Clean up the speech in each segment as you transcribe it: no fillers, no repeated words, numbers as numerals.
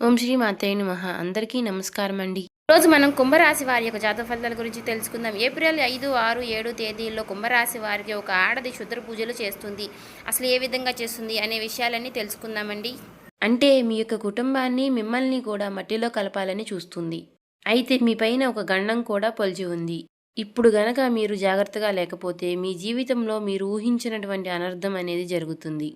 ఓం శ్రీ మాత్రే నమః. అందరికీ నమస్కారం అండి. రోజు మనం కుంభరాశి వారి యొక్క జాతక ఫలితాల గురించి తెలుసుకుందాం. ఏప్రిల్ 5, 6, 7 తేదీల్లో కుంభరాశి వారికి ఒక ఆడది క్షుద్ర పూజలు చేస్తుంది. అసలు ఏ విధంగా చేస్తుంది అనే విషయాలన్నీ తెలుసుకుందామండి. అంటే మీ యొక్క కుటుంబాన్ని మిమ్మల్ని కూడా మట్టిలో కలపాలని చూస్తుంది. అయితే మీ పైన ఒక గండం కూడా పొలిచి ఉంది. ఇప్పుడు గనక మీరు జాగ్రత్తగా లేకపోతే మీ జీవితంలో మీరు ఊహించినటువంటి అనర్థం అనేది జరుగుతుంది.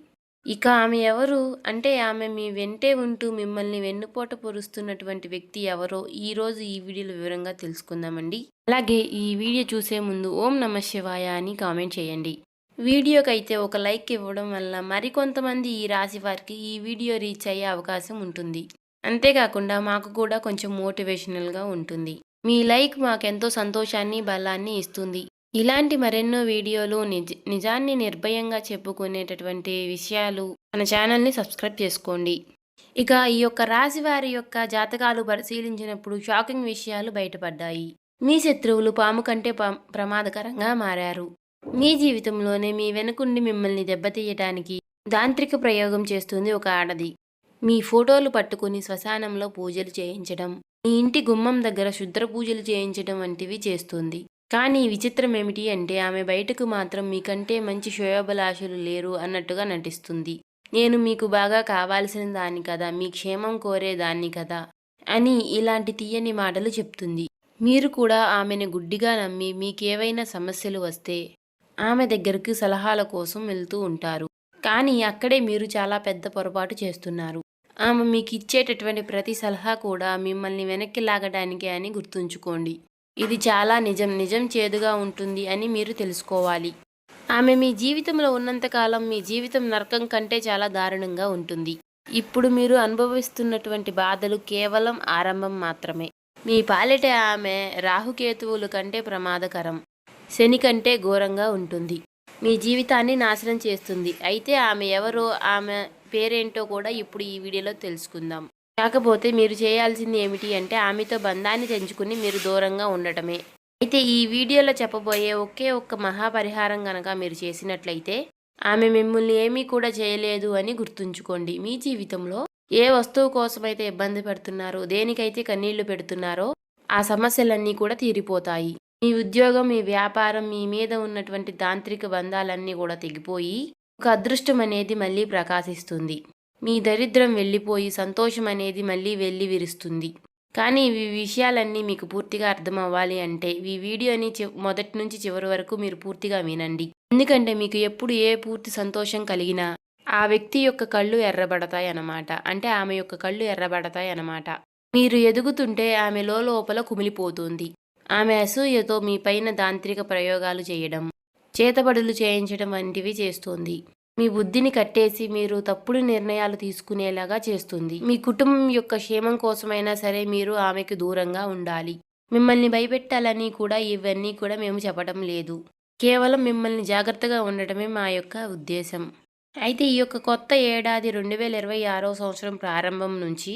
ఇక ఆమె ఎవరు అంటే ఆమె మీ వెంటే ఉంటూ మిమ్మల్ని వెన్నుపోట పొరుస్తున్నటువంటి వ్యక్తి ఎవరో ఈరోజు ఈ వీడియోలో వివరంగా తెలుసుకుందామండి. అలాగే ఈ వీడియో చూసే ముందు ఓం నమ శివాయ అని కామెంట్ చేయండి. వీడియోకైతే ఒక లైక్ ఇవ్వడం వల్ల మరికొంతమంది ఈ రాశి వారికి ఈ వీడియో రీచ్ అయ్యే అవకాశం ఉంటుంది. అంతేకాకుండా మాకు కూడా కొంచెం మోటివేషనల్గా ఉంటుంది. మీ లైక్ మాకెంతో సంతోషాన్ని బలాన్ని ఇస్తుంది. ఇలాంటి మరెన్నో వీడియోలు నిజాన్ని నిర్భయంగా చెప్పుకునేటటువంటి విషయాలు మన ఛానల్ని సబ్స్క్రైబ్ చేసుకోండి. ఇక ఈ యొక్క రాశి వారి యొక్క జాతకాలు పరిశీలించినప్పుడు షాకింగ్ విషయాలు బయటపడ్డాయి. మీ శత్రువులు పాము కంటే ప్రమాదకరంగా మారారు. మీ జీవితంలోనే మీ వెనుకుండి మిమ్మల్ని దెబ్బతీయటానికి తాంత్రిక ప్రయోగం చేస్తుంది ఒక ఆడది. మీ ఫోటోలు పట్టుకుని శ్మశానంలో పూజలు చేయించడం, మీ ఇంటి గుమ్మం దగ్గర శుద్ర పూజలు చేయించడం వంటివి చేస్తుంది. కానీ విచిత్రం ఏమిటి అంటే ఆమె బయటకు మాత్రం మీకంటే మంచి శ్రేయోభిలాషులు లేరు అన్నట్టుగా నటిస్తుంది. నేను మీకు బాగా కావాల్సిన దాన్ని కదా, మీ క్షేమం కోరేదాన్ని కదా అని ఇలాంటి తీయని మాటలు చెప్తుంది. మీరు కూడా ఆమెను గుడ్డిగా నమ్మి మీకేవైనా సమస్యలు వస్తే ఆమె దగ్గరకు సలహాల కోసం వెళ్తూ ఉంటారు. కానీ అక్కడే మీరు చాలా పెద్ద పొరపాటు చేస్తున్నారు. ఆమె మీకు ఇచ్చేటటువంటి ప్రతి సలహా కూడా మిమ్మల్ని వెనక్కి లాగడానికే అని గుర్తుంచుకోండి. ఇది చాలా నిజం చేదుగా ఉంటుంది అని మీరు తెలుసుకోవాలి. ఆమె మీ జీవితంలో ఉన్నంతకాలం మీ జీవితం నరకం కంటే చాలా దారుణంగా ఉంటుంది. ఇప్పుడు మీరు అనుభవిస్తున్నటువంటి బాధలు కేవలం ఆరంభం మాత్రమే. మీ పాలిట ఆమె రాహుకేతువుల కంటే ప్రమాదకరం, శని కంటే ఘోరంగా ఉంటుంది. మీ జీవితాన్ని నాశనం చేస్తుంది. అయితే ఆమె ఎవరో, ఆమె పేరేంటో కూడా ఇప్పుడు ఈ వీడియోలో తెలుసుకుందాం. కాకపోతే మీరు చేయాల్సింది ఏమిటి అంటే ఆమెతో బంధాన్ని తెంచుకుని మీరు దూరంగా ఉండటమే. అయితే ఈ వీడియోలో చెప్పబోయే ఒకే ఒక్క మహాపరిహారం గనక మీరు చేసినట్లయితే ఆమె మిమ్మల్ని ఏమీ కూడా చేయలేదు అని గుర్తుంచుకోండి. మీ జీవితంలో ఏ వస్తువు కోసమైతే ఇబ్బంది పడుతున్నారో, దేనికైతే కన్నీళ్లు పెడుతున్నారో ఆ సమస్యలన్నీ కూడా తీరిపోతాయి. మీ ఉద్యోగం, మీ వ్యాపారం, మీ మీద ఉన్నటువంటి తాంత్రిక బంధాలన్నీ కూడా తెగిపోయి ఒక అదృష్టం అనేది మళ్ళీ ప్రకాశిస్తుంది. మీ దరిద్రం వెళ్ళిపోయి సంతోషం అనేది మళ్ళీ వెళ్ళి విరుస్తుంది. కానీ ఈ విషయాలన్నీ మీకు పూర్తిగా అర్థం అవ్వాలి అంటే ఈ వీడియోని మొదటి నుంచి చివరి వరకు మీరు పూర్తిగా వినండి. ఎందుకంటే మీకు ఎప్పుడు ఏ పూర్తి సంతోషం కలిగినా ఆ వ్యక్తి యొక్క కళ్ళు ఎర్రబడతాయి అన్నమాట. అంటే ఆమె యొక్క కళ్ళు ఎర్రబడతాయి అన్నమాట. మీరు ఎదుగుతుంటే ఆమె లోపల కుమిలిపోతుంది. ఆమె అసూయతో మీ పైన తాంత్రిక ప్రయోగాలు చేయడం, చేతబడులు చేయించడం వంటివి చేస్తోంది. మీ బుద్ధిని కట్టేసి మీరు తప్పుడు నిర్ణయాలు తీసుకునేలాగా చేస్తుంది. మీ కుటుంబం యొక్క క్షేమం కోసమైనా సరే మీరు ఆమెకు దూరంగా ఉండాలి. మిమ్మల్ని భయపెట్టాలని కూడా ఇవన్నీ కూడా మేము చెప్పడం లేదు. కేవలం మిమ్మల్ని జాగ్రత్తగా ఉండటమే మా యొక్క ఉద్దేశం. అయితే ఈ యొక్క కొత్త ఏడాది 2026వ సంవత్సరం ప్రారంభం నుంచి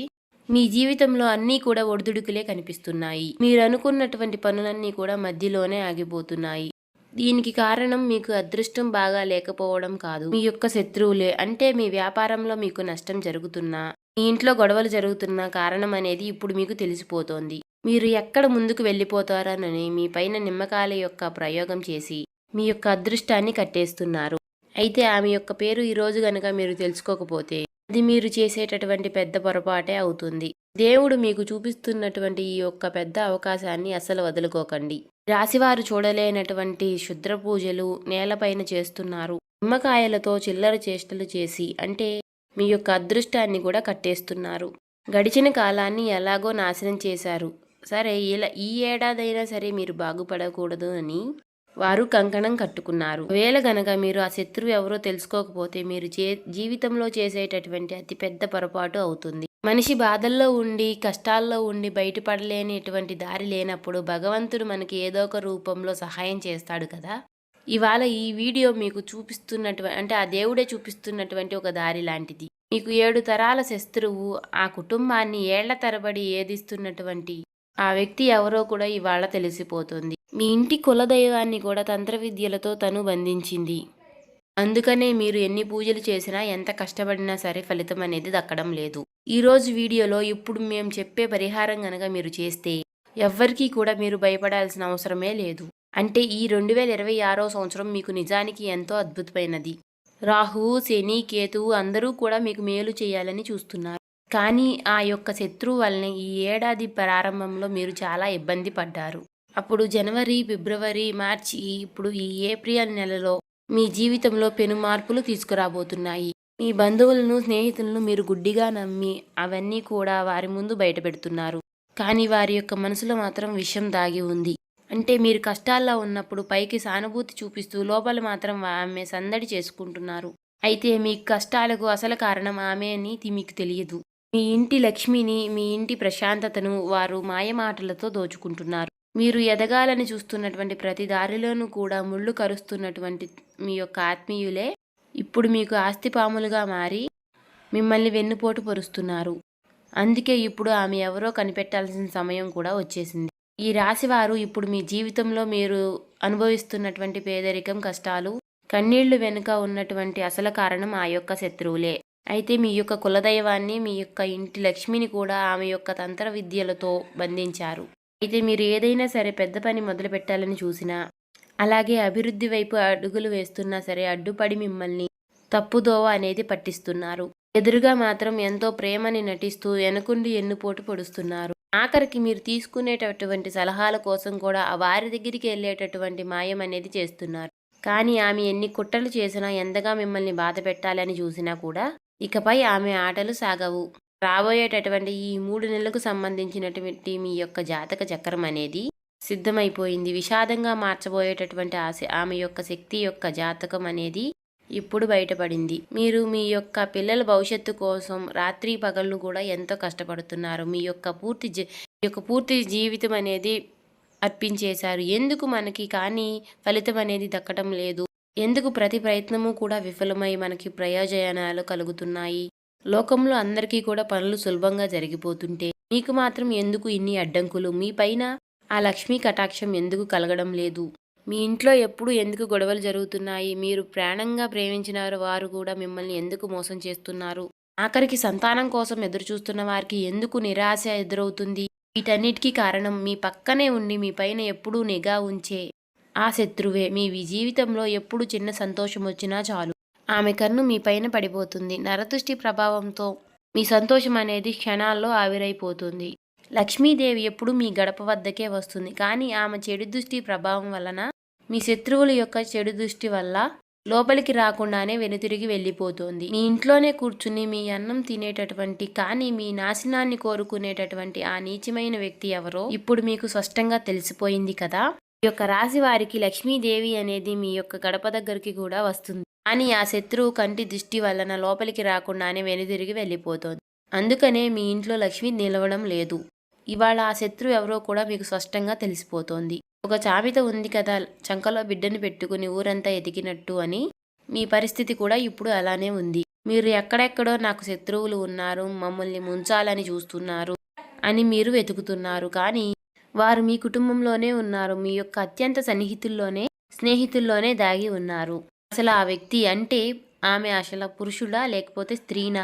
మీ జీవితంలో అన్నీ కూడా ఒడిదుడుకులే కనిపిస్తున్నాయి. మీరు అనుకున్నటువంటి పనులన్నీ కూడా మధ్యలోనే ఆగిపోతున్నాయి. దీనికి కారణం మీకు అదృష్టం బాగా లేకపోవడం కాదు, మీ యొక్క శత్రువులే. అంటే మీ వ్యాపారంలో మీకు నష్టం జరుగుతున్నా, మీ ఇంట్లో గొడవలు జరుగుతున్నా కారణం అనేది ఇప్పుడు మీకు తెలిసిపోతోంది. మీరు ఎక్కడ ముందుకు వెళ్ళిపోతారనని మీ పైన నిమ్మకాయల యొక్క ప్రయోగం చేసి మీ యొక్క అదృష్టాన్ని కట్టేస్తున్నారు. అయితే ఆమె యొక్క పేరు ఈరోజు గనక మీరు తెలుసుకోకపోతే అది మీరు చేసేటటువంటి పెద్ద పొరపాటే అవుతుంది. దేవుడు మీకు చూపిస్తున్నటువంటి ఈ యొక్క పెద్ద అవకాశాన్ని అస్సలు వదులుకోకండి. రాశివారు చూడలేనటువంటి క్షుద్ర పూజలు నేలపైన చేస్తున్నారు. నిమ్మకాయలతో చిల్లర చేష్టలు చేసి అంటే మీ యొక్క అదృష్టాన్ని కూడా కట్టేస్తున్నారు. గడిచిన కాలాన్ని ఎలాగో నాశనం చేశారు. సరే, ఈ ఏడాదైనా సరే మీరు బాగుపడకూడదు అని వారు కంకణం కట్టుకున్నారు. వేళ గనక మీరు ఆ శత్రువు ఎవరో తెలుసుకోకపోతే మీరు జీవితంలో చేసేటటువంటి అతి పెద్ద పొరపాటు అవుతుంది. మనిషి బాధల్లో ఉండి, కష్టాల్లో ఉండి బయటపడలేనిటువంటి దారి లేనప్పుడు భగవంతుడు మనకి ఏదో ఒక రూపంలో సహాయం చేస్తాడు కదా. ఇవాళ ఈ వీడియో మీకు చూపిస్తున్నటువంటి అంటే ఆ దేవుడే చూపిస్తున్నటువంటి ఒక దారి లాంటిది. మీకు 7 తరాల శత్రువు ఆ కుటుంబాన్ని ఏళ్ల తరబడి ఏదిస్తున్నటువంటి ఆ వ్యక్తి ఎవరో కూడా ఇవాళ తెలిసిపోతుంది. మీ ఇంటి కులదైవాన్ని కూడా తంత్ర విద్యలతో తను బంధించింది. అందుకనే మీరు ఎన్ని పూజలు చేసినా, ఎంత కష్టపడినా సరే ఫలితం అనేది దక్కడం లేదు. ఈరోజు వీడియోలో ఇప్పుడు మేము చెప్పే పరిహారం గనక మీరు చేస్తే ఎవ్వరికీ కూడా మీరు భయపడాల్సిన అవసరమే లేదు. అంటే ఈ 2026వ సంవత్సరం మీకు నిజానికి ఎంతో అద్భుతమైనది. రాహువు, శని, కేతువు అందరూ కూడా మీకు మేలు చేయాలని చూస్తున్నారు. కానీ ఆ యొక్క శత్రువు వల్లనే ఈ ఏడాది ప్రారంభంలో మీరు చాలా ఇబ్బంది పడ్డారు. అప్పుడు జనవరి, ఫిబ్రవరి, మార్చి, ఇప్పుడు ఈ ఏప్రిల్ నెలలో మీ జీవితంలో పెను మార్పులు తీసుకురాబోతున్నాయి. మీ బంధువులను, స్నేహితులను మీరు గుడ్డిగా నమ్మి అవన్నీ కూడా వారి ముందు బయటపెడుతున్నారు. కానీ వారి యొక్క మనసులో మాత్రం విషం దాగి ఉంది. అంటే మీరు కష్టాల్లో ఉన్నప్పుడు పైకి సానుభూతి చూపిస్తూ లోపల మాత్రం ఆమె సందడి చేసుకుంటున్నారు. అయితే మీ కష్టాలకు అసలు కారణం ఆమె అని మీకు తెలియదు. మీ ఇంటి లక్ష్మిని, మీ ఇంటి ప్రశాంతతను వారు మాయమాటలతో దోచుకుంటున్నారు. మీరు ఎదగాలని చూస్తున్నటువంటి ప్రతి దారిలోనూ కూడా ముళ్ళు కరుస్తున్నటువంటి మీ యొక్క ఆత్మీయులే ఇప్పుడు మీకు ఆస్తిపాములుగా మారి మిమ్మల్ని వెన్నుపోటు పొరుస్తున్నారు. అందుకే ఇప్పుడు ఆమె ఎవరో కనిపెట్టాల్సిన సమయం కూడా వచ్చేసింది. ఈ రాశివారు ఇప్పుడు మీ జీవితంలో మీరు అనుభవిస్తున్నటువంటి పేదరికం, కష్టాలు, కన్నీళ్లు వెనుక ఉన్నటువంటి అసలు కారణం ఆ యొక్క శత్రువులే. అయితే మీ యొక్క కులదైవాన్ని, మీ యొక్క ఇంటి లక్ష్మిని కూడా ఆమె యొక్క తంత్ర విద్యలతో బంధించారు. అయితే మీరు ఏదైనా సరే పెద్ద పని మొదలు పెట్టాలని చూసినా, అలాగే అభివృద్ధి వైపు అడుగులు వేస్తున్నా సరే అడ్డుపడి మిమ్మల్ని తప్పుదోవ అనేది పట్టిస్తున్నారు. ఎదురుగా మాత్రం ఎంతో ప్రేమని నటిస్తూ వెనకుండి ఎన్నుపోటు పొడుస్తున్నారు. ఆఖరికి మీరు తీసుకునేటటువంటి సలహాల కోసం కూడా వారి దగ్గరికి వెళ్ళేటటువంటి మాయం అనేది చేస్తున్నారు. కానీ ఆమె ఎన్ని కుట్రలు చేసినా, ఎంతగా మిమ్మల్ని బాధ పెట్టాలని చూసినా కూడా ఇకపై ఆమె ఆటలు సాగవు. రాబోయేటటువంటి ఈ 3 నెలలకు సంబంధించినటువంటి మీ యొక్క జాతక చక్రం అనేది సిద్ధమైపోయింది. విషాదంగా మార్చబోయేటటువంటి ఆమె యొక్క శక్తి యొక్క జాతకం అనేది ఇప్పుడు బయటపడింది. మీరు మీ యొక్క పిల్లల భవిష్యత్తు కోసం రాత్రి పగళ్ళు కూడా ఎంతో కష్టపడుతున్నారు. మీ యొక్క పూర్తి జీవితం అనేది అర్పించేశారు. ఎందుకు మనకి కానీ ఫలితం అనేది దక్కడం లేదు? ఎందుకు ప్రతి ప్రయత్నము కూడా విఫలమై మనకి ప్రయోజనాలు కలుగుతున్నాయి? లోకంలో అందరికీ కూడా పనులు సులభంగా జరిగిపోతుంటే మీకు మాత్రం ఎందుకు ఇన్ని అడ్డంకులు? మీ పైన ఆ లక్ష్మీ కటాక్షం ఎందుకు కలగడం లేదు? మీ ఇంట్లో ఎప్పుడు ఎందుకు గొడవలు జరుగుతున్నాయి? మీరు ప్రాణంగా ప్రేమించిన వారు కూడా మిమ్మల్ని ఎందుకు మోసం చేస్తున్నారు? ఆఖరికి సంతానం కోసం ఎదురు చూస్తున్న వారికి ఎందుకు నిరాశ ఎదురవుతుంది? వీటన్నిటికీ కారణం మీ పక్కనే ఉండి మీ పైన ఎప్పుడూ నిఘా ఉంచే ఆ శత్రువే. మీ జీవితంలో ఎప్పుడు చిన్న సంతోషం వచ్చినా చాలు ఆమె కన్ను మీ పైన పడిపోతుంది. నరదృష్టి ప్రభావంతో మీ సంతోషం అనేది క్షణాల్లో ఆవిరైపోతుంది. లక్ష్మీదేవి ఎప్పుడు మీ గడప వద్దకే వస్తుంది. కానీ ఆమె చెడు దృష్టి ప్రభావం వలన, మీ శత్రువుల యొక్క చెడు దృష్టి వల్ల లోపలికి రాకుండానే వెనుతిరిగి వెళ్ళిపోతుంది. మీ ఇంట్లోనే కూర్చుని మీ అన్నం తినేటటువంటి, కానీ మీ నాశనాన్ని కోరుకునేటటువంటి ఆ నీచమైన వ్యక్తి ఎవరో ఇప్పుడు మీకు స్పష్టంగా తెలిసిపోయింది కదా. ఈ యొక్క రాశి వారికి లక్ష్మీదేవి అనేది మీ యొక్క గడప దగ్గరికి కూడా వస్తుంది. కానీ ఆ శత్రువు కంటి దృష్టి వలన లోపలికి రాకుండానే వెనుతిరిగి వెళ్ళిపోతుంది. అందుకనే మీ ఇంట్లో లక్ష్మి నిలవడం లేదు. ఇవాళ ఆ శత్రువు ఎవరో కూడా మీకు స్పష్టంగా తెలిసిపోతోంది. ఒక సామెత ఉంది కదా, చంకలో బిడ్డను పెట్టుకుని ఊరంతా ఎదిగినట్టు అని. మీ పరిస్థితి కూడా ఇప్పుడు అలానే ఉంది. మీరు ఎక్కడెక్కడో నాకు శత్రువులు ఉన్నారు, మమ్మల్ని ముంచాలని చూస్తున్నారు అని మీరు వెతుకుతున్నారు. కానీ వారు మీ కుటుంబంలోనే ఉన్నారు. మీ యొక్క అత్యంత సన్నిహితుల్లోనే, స్నేహితుల్లోనే దాగి ఉన్నారు. అసలు ఆ వ్యక్తి అంటే ఆమె అసలు పురుషుడా లేకపోతే స్త్రీనా?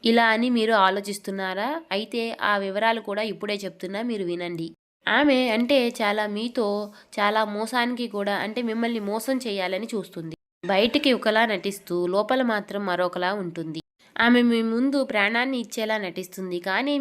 ఇలా అని మీరు ఆలోచిస్తున్నారా? అయితే ఆ వివరాలు కూడా ఇప్పుడే చెప్తున్నా, మీరు వినండి. ఆమె అంటే మీతో చాలా మోసానికి కూడా, అంటే మిమ్మల్ని మోసం చేయాలని చూస్తుంది. బయటికి ఒకలా నటిస్తూ లోపల మాత్రం మరొకలా ఉంటుంది. ఆమె మీ ముందు ప్రాణాన్ని ఇచ్చేలా నటిస్తుంది. కానీ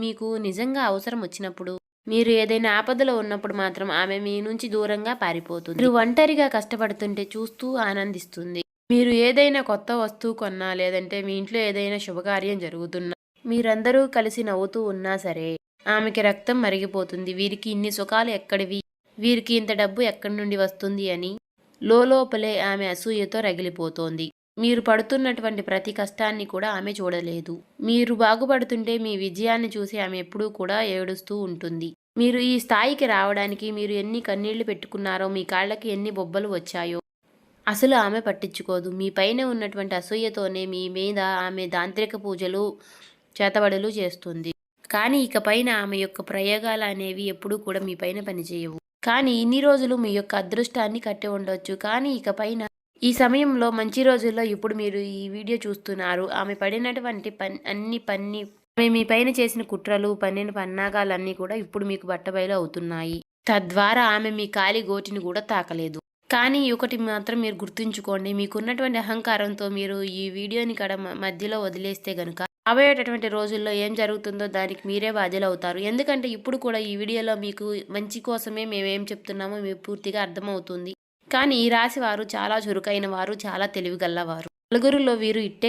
మీకు నిజంగా అవసరం వచ్చినప్పుడు, మీరు ఏదైనా ఆపదలో ఉన్నప్పుడు మాత్రం ఆమె మీ నుంచి దూరంగా పారిపోతుంది. మీరు ఒంటరిగా కష్టపడుతుంటే చూస్తూ ఆనందిస్తుంది. మీరు ఏదైనా కొత్త వస్తువు కొన్నా, లేదంటే మీ ఇంట్లో ఏదైనా శుభకార్యం జరుగుతున్నా, మీరందరూ కలిసి నవ్వుతూ ఉన్నా సరే ఆమెకి రక్తం మరిగిపోతుంది. వీరికి ఇన్ని సుఖాలు ఎక్కడివి, వీరికి ఇంత డబ్బు ఎక్కడి నుండి వస్తుంది అని లోపలే ఆమె అసూయతో రగిలిపోతోంది. మీరు పడుతున్నటువంటి ప్రతి కష్టాన్ని కూడా ఆమె చూడలేదు. మీరు బాగుపడుతుంటే మీ విజయాన్ని చూసి ఆమె ఎప్పుడూ కూడా ఏడుస్తూ ఉంటుంది. మీరు ఈ స్థాయికి రావడానికి మీరు ఎన్ని కన్నీళ్లు పెట్టుకున్నారో, మీ కాళ్ళకి ఎన్ని బొబ్బలు వచ్చాయో అసలు ఆమె పట్టించుకోదు. మీ పైన ఉన్నటువంటి అసూయతోనే మీ మీద ఆమె తాంత్రిక పూజలు, చేతబడులు చేస్తుంది. కానీ ఇక పైన ఆమె యొక్క ప్రయోగాలు అనేవి ఎప్పుడూ కూడా మీ పైన పనిచేయవు. కానీ ఇన్ని రోజులు మీ యొక్క అదృష్టాన్ని కట్టి ఉండొచ్చు. కానీ ఇక పైన ఈ సమయంలో మంచి రోజుల్లో ఇప్పుడు మీరు ఈ వీడియో చూస్తున్నారు. ఆమె పడినటువంటి ఆమె మీ పైన చేసిన కుట్రలు, పన్నిన పన్నాగాలన్నీ కూడా ఇప్పుడు మీకు బట్టబయలు అవుతున్నాయి. తద్వారా ఆమె మీ కాలి గోటిని కూడా తాకలేదు. కానీ ఒకటి మాత్రం మీరు గుర్తుంచుకోండి. మీకున్నటువంటి అహంకారంతో మీరు ఈ వీడియోని మధ్యలో వదిలేస్తే గనుక రాబోయేటటువంటి రోజుల్లో ఏం జరుగుతుందో దానికి మీరే బాధ్యులవుతారు. ఎందుకంటే ఇప్పుడు కూడా ఈ వీడియోలో మీకు మంచి కోసమే మేమేం చెప్తున్నామో మీకు పూర్తిగా అర్థమవుతుంది. కానీ ఈ రాశి వారు చాలా చురుకైన వారు, చాలా తెలివిగల్లవారు. నలుగురిలో వీరు ఇట్టే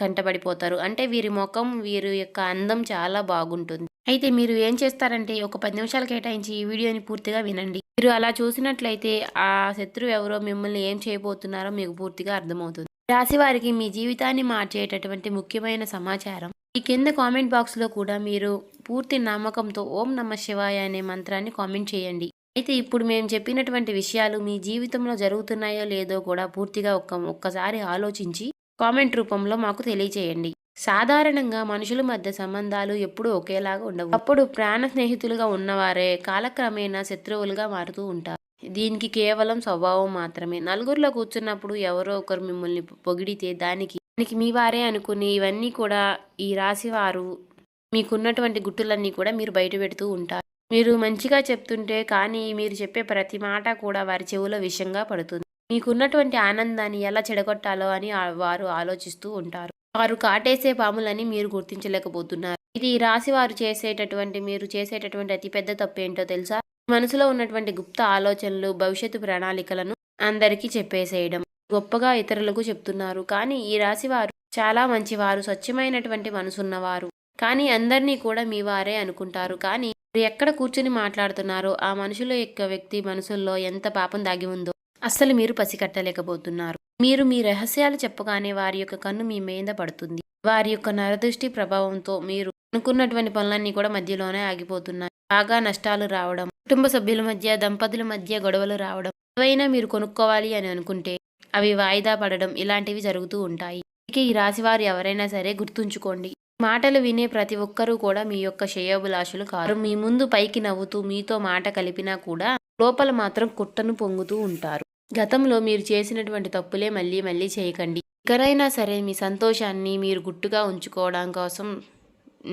కంటపడిపోతారు. అంటే వీరి ముఖం, వీరి యొక్క అందం చాలా బాగుంటుంది. అయితే మీరు ఏం చేస్తారంటే ఒక 10 నిమిషాలు కేటాయించి ఈ వీడియోని పూర్తిగా వినండి. మీరు అలా చూసినట్లయితే ఆ శత్రువు ఎవరో, మిమ్మల్ని ఏం చేయబోతున్నారో మీకు పూర్తిగా అర్థమవుతుంది. రాశి వారికి మీ జీవితాన్ని మార్చేటటువంటి ముఖ్యమైన సమాచారం ఈ కింద కామెంట్ బాక్స్లో కూడా మీరు పూర్తి నమ్మకంతో ఓం నమః శివాయ అనే మంత్రాన్ని కామెంట్ చేయండి. అయితే ఇప్పుడు మేము చెప్పినటువంటి విషయాలు మీ జీవితంలో జరుగుతున్నాయో లేదో కూడా పూర్తిగా ఒక్కసారి ఆలోచించి కామెంట్ రూపంలో మాకు తెలియచేయండి. సాధారణంగా మనుషుల మధ్య సంబంధాలు ఎప్పుడూ ఒకేలాగా ఉండవు. అప్పుడు ప్రాణ స్నేహితులుగా ఉన్నవారే కాలక్రమేణా శత్రువులుగా మారుతూ ఉంటారు. దీనికి కేవలం స్వభావం మాత్రమే. నలుగురిలో కూర్చున్నప్పుడు ఎవరో ఒకరు మిమ్మల్ని పొగిడితే దానికి మీ వారే అనుకుని ఇవన్నీ కూడా ఈ రాశి వారు మీకున్నటువంటి గుట్టులన్నీ కూడా మీరు బయట పెడుతూ ఉంటారు. మీరు మంచిగా చెప్తుంటే కానీ మీరు చెప్పే ప్రతి మాట కూడా వారి చెవులో విషంగా పడుతుంది. మీకున్నటువంటి ఆనందాన్ని ఎలా చెడగొట్టాలో అని వారు ఆలోచిస్తూ ఉంటారు. వారు కాటేసే పాములని మీరు గుర్తించలేకపోతున్నారు. ఇది రాశి వారు మీరు చేసేటటువంటి అతిపెద్ద తప్పు ఏంటో తెలుసా? మనసులో ఉన్నటువంటి గుప్త ఆలోచనలు, భవిష్యత్తు ప్రణాళికలను అందరికీ చెప్పేసేయడం. గొప్పగా ఇతరులకు చెప్తున్నారు. కానీ ఈ రాశి వారు చాలా మంచివారు, స్వచ్ఛమైనటువంటి మనసున్నవారు. కానీ అందరినీ కూడా మీ వారే అనుకుంటారు. కానీ ఎక్కడ కూర్చుని మాట్లాడుతున్నారో ఆ మనుషుల యొక్క వ్యక్తి మనసుల్లో ఎంత పాపం దాగి ఉందో అస్సలు మీరు పసికట్టలేకపోతున్నారు. మీరు మీ రహస్యాలు చెప్పగానే వారి యొక్క కన్ను మీ మీద పడుతుంది. వారి యొక్క నరదృష్టి ప్రభావంతో మీరు అనుకున్నటువంటి పనులన్నీ కూడా మధ్యలోనే ఆగిపోతున్నాయి. బాగా నష్టాలు రావడం, కుటుంబ సభ్యుల మధ్య, దంపతుల మధ్య గొడవలు రావడం, ఏవైనా మీరు కొనుక్కోవాలి అని అనుకుంటే అవి వాయిదా పడడం ఇలాంటివి జరుగుతూ ఉంటాయి. ఇక ఈ రాశివారు ఎవరైనా సరే గుర్తుంచుకోండి, మాటలు వినే ప్రతి ఒక్కరూ కూడా మీ యొక్క శ్రేయోభిలాషులు కాదు. మీ ముందు పైకి నవ్వుతూ మీతో మాట కలిపినా కూడా లోపల మాత్రం కుట్టను పొంగుతూ ఉంటారు. గతంలో మీరు చేసినటువంటి తప్పులే మళ్ళీ మళ్ళీ చేయకండి. ఎక్కడైనా సరే మీ సంతోషాన్ని మీరు గుట్టుగా ఉంచుకోవడం కోసం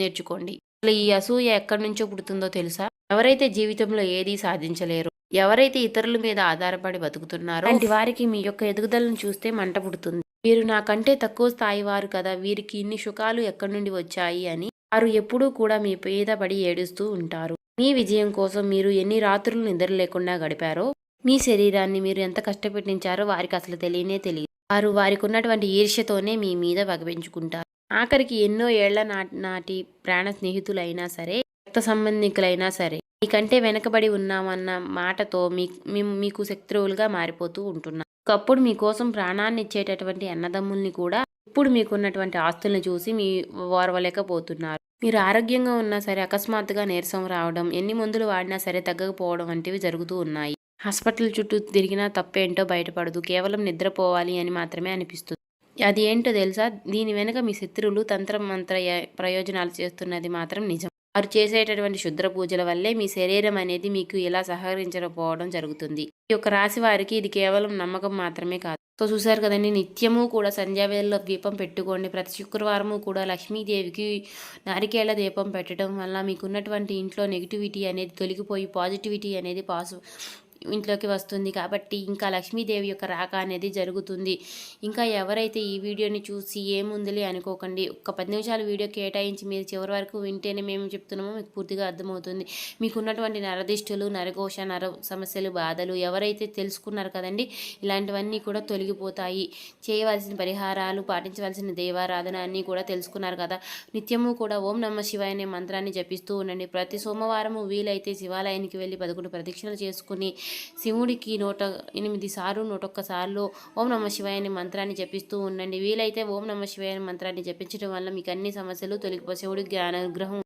నేర్చుకోండి. అసలు ఈ అసూయ ఎక్కడి నుంచో పుడుతుందో తెలుసా? ఎవరైతే జీవితంలో ఏదీ సాధించలేరు, ఎవరైతే ఇతరుల మీద ఆధారపడి బతుకుతున్నారో అలాంటి వారికి మీ యొక్క ఎదుగుదలను చూస్తే మంట పుడుతుంది. వీరు నాకంటే తక్కువ స్థాయి వారు కదా, వీరికి ఇన్ని సుఖాలు ఎక్కడి నుండి వచ్చాయి అని వారు ఎప్పుడూ కూడా మీ మీద పడి ఏడుస్తూ ఉంటారు. మీ విజయం కోసం మీరు ఎన్ని రాత్రులు నిద్ర లేకుండా గడిపారో, మీ శరీరాన్ని మీరు ఎంత కష్టపెట్టించారో వారికి అసలు తెలియనే తెలియదు. వారు వారికి ఉన్నటువంటి ఈర్ష్యతోనే మీ మీద పగపెంచుకుంటారు. ఆఖరికి ఎన్నో ఏళ్ల నాటి ప్రాణ స్నేహితులైనా సరే, రక్త సంబంధికులైనా సరే మీకంటే వెనకబడి ఉన్నామన్న మాటతో మీకు శత్రువులుగా మారిపోతూ ఉంటున్నారు. ఒకప్పుడు మీకోసం ప్రాణాన్ని ఇచ్చేటటువంటి అన్నదమ్ముల్ని కూడా ఇప్పుడు మీకున్నటువంటి ఆస్తుల్ని చూసి ఓర్వలేకపోతున్నారు. మీరు ఆరోగ్యంగా ఉన్నా సరే అకస్మాత్తుగా నీరసం రావడం, ఎన్ని మందులు వాడినా సరే తగ్గకపోవడం వంటివి జరుగుతూ ఉన్నాయి. హాస్పిటల్ చుట్టూ తిరిగినా తప్పేంటో బయటపడదు. కేవలం నిద్రపోవాలి అని మాత్రమే అనిపిస్తుంది. అది ఏంటో తెలుసా? దీని వెనుక మీ శత్రువులు మంత్ర ప్రయోజనాలు చేస్తున్నది మాత్రం నిజం. వారు చేసేటటువంటి శుద్ర పూజల వల్లే మీ శరీరం అనేది మీకు ఇలా సహకరించకపోవడం జరుగుతుంది. ఈ యొక్క రాశి వారికి ఇది కేవలం నమ్మకం మాత్రమే కాదు. సో చూసారు కదండి, నిత్యము కూడా సంధ్యావేళలో దీపం పెట్టుకోండి. ప్రతి శుక్రవారము కూడా లక్ష్మీదేవికి నారికేళ్ల దీపం పెట్టడం వల్ల మీకున్నటువంటి ఇంట్లో నెగిటివిటీ అనేది తొలగిపోయి పాజిటివిటీ అనేది ఇంట్లోకి వస్తుంది. కాబట్టి ఇంకా లక్ష్మీదేవి యొక్క రాక అనేది జరుగుతుంది. ఇంకా ఎవరైతే ఈ వీడియోని చూసి ఏముందిలే అనుకోకండి, ఒక 10 నిమిషాలు వీడియో కేటాయించి మీరు చివరి వరకు వింటేనే మేము చెప్తున్నామో మీకు పూర్తిగా అర్థమవుతుంది. మీకున్నటువంటి నరదిష్టులు, నరఘోష, నర సమస్యలు, బాధలు ఎవరైతే తెలుసుకున్నారు కదండి, ఇలాంటివన్నీ కూడా తొలగిపోతాయి. చేయవలసిన పరిహారాలు, పాటించవలసిన దేవారాధన అన్నీ కూడా తెలుసుకున్నారు కదా. నిత్యము కూడా ఓం నమః శివాయ అనే మంత్రాన్ని జపిస్తూ ఉండండి. ప్రతి సోమవారము వీలైతే శివాలయానికి వెళ్ళి 11 ప్రదక్షిణలు చేసుకుని శివుడికి 108 సార్లు 101 సార్లు ఓం నమః శివాయ అనే మంత్రాన్ని జపిస్తూ ఉండండి. వీలైతే ఓం నమః శివాయ అనే మంత్రాన్ని జపించడం వల్ల మీకు అన్ని సమస్యలు తొలగిపోయి శివుడికి అనుగ్రహం